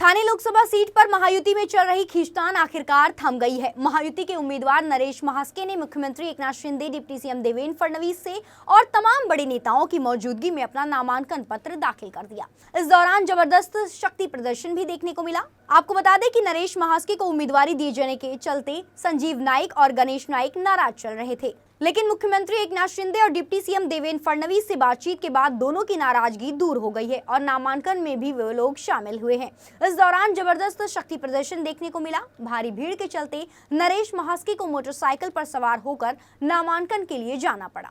Thane Lok Sabha seat पर महायुति में चल रही खींचतान आखिरकार थम गई है। महायुति के उम्मीदवार नरेश महास्के ने मुख्यमंत्री एकनाथ शिंदे, डिप्टी सीएम देवेंद्र फडणवीस से और तमाम बड़े नेताओं की मौजूदगी में अपना नामांकन पत्र दाखिल कर दिया। इस दौरान जबरदस्त शक्ति प्रदर्शन भी देखने को मिला। आपको बता दें कि नरेश महास्के को उम्मीदवारी दिए जाने के चलते संजीव नाइक और गणेश नाइक नाराज चल रहे थे, लेकिन मुख्यमंत्री एकनाथ शिंदे और डिप्टी सीएम देवेंद्र फडणवीस से बातचीत के बाद दोनों की नाराजगी दूर हो गई है और नामांकन में भी वे लोग शामिल हुए हैं। इस दौरान जबरदस्त शक्ति प्रदर्शन देखने को मिला। भारी भीड़ के चलते नरेश महास्के को मोटरसाइकिल पर सवार होकर नामांकन के लिए जाना पड़ा।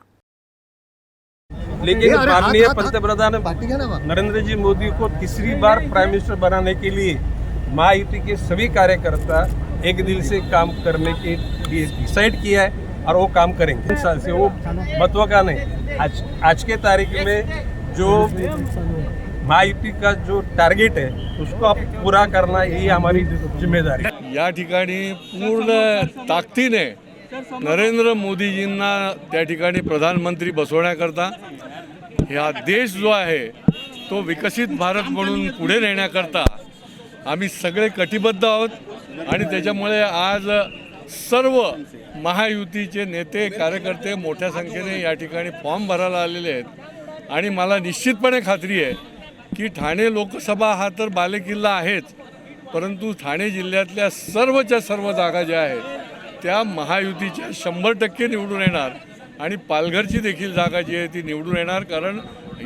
लेकिन माननीय पंतप्रधान नरेंद्र जी मोदी को तीसरी बार प्राइम मिनिस्टर बनाने के लिए महायुति के सभी कार्यकर्ता एक दिल से काम करने के लिए डिसाइड किया है और वो काम करेंगे। साल से वो महत्व का नहीं, आज के तारीख में जो महायुति का जो टारगेट है उसको आप पूरा करना यही हमारी जिम्मेदारी है। या ठिकाणी पूर्ण ताकदीने नरेंद्र मोदीजींना त्या ठिकाणी प्रधानमंत्री बसवण्याकरता हा देश जो आहे तो विकसित भारत म्हणून पुढे नेण्याकरता आम्ही सगळे कटिबद्ध आहोत आणि त्याच्यामुळे आज सर्व महायुतीचे नेते कार्यकर्ते मोठ्या संख्येने या ठिकाणी फॉर्म भरायला आलेले आहेत आणि मला निश्चितपणे खात्री आहे की ठाणे लोकसभा हा तर बालेकिल्ला आहेच, परंतु ठाणे जिल्ह्यातल्या सर्वच्या सर्व जागा ज्या आहेत त्या महायुतीच्या 100% निवडून येणार आणि पालघरची देखील जागा जी आहे ती निवडून येणार, कारण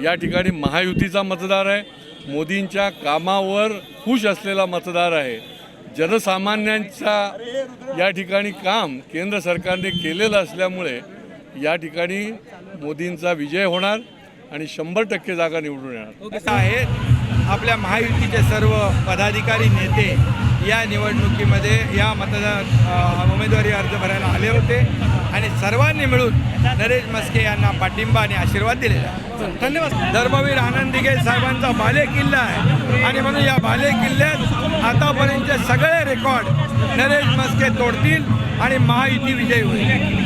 या ठिकाणी महायुतीचा मतदार आहे, मोदींच्या कामावर खुश असलेला मतदार आहे। जनसामान्यांचा या ठिकाणी काम केंद्र सरकारने केलेलं असल्यामुळे या ठिकाणी मोदींचा विजय होणार आणि 100% जागा निवडून येणार आहेत। आपल्या महायुतीचे सर्व पदाधिकारी नेते या निवडणुकीमध्ये या उमेदवारी अर्ज भरायला आले होते आणि सर्वांनी मिळून नरेश म्हस्के यांना पाठिंबा आणि आशीर्वाद दिलेला आहे। धन्यवाद। धर्मवीर आनंद दिघे साहेबांचा बालेकिल्ला आहे आणि म्हणून या बालेकिल्ल्यात आतापर्यंतचे सगळे रेकॉर्ड नरेश म्हस्के तोडतील आणि महायुती विजयी होईल।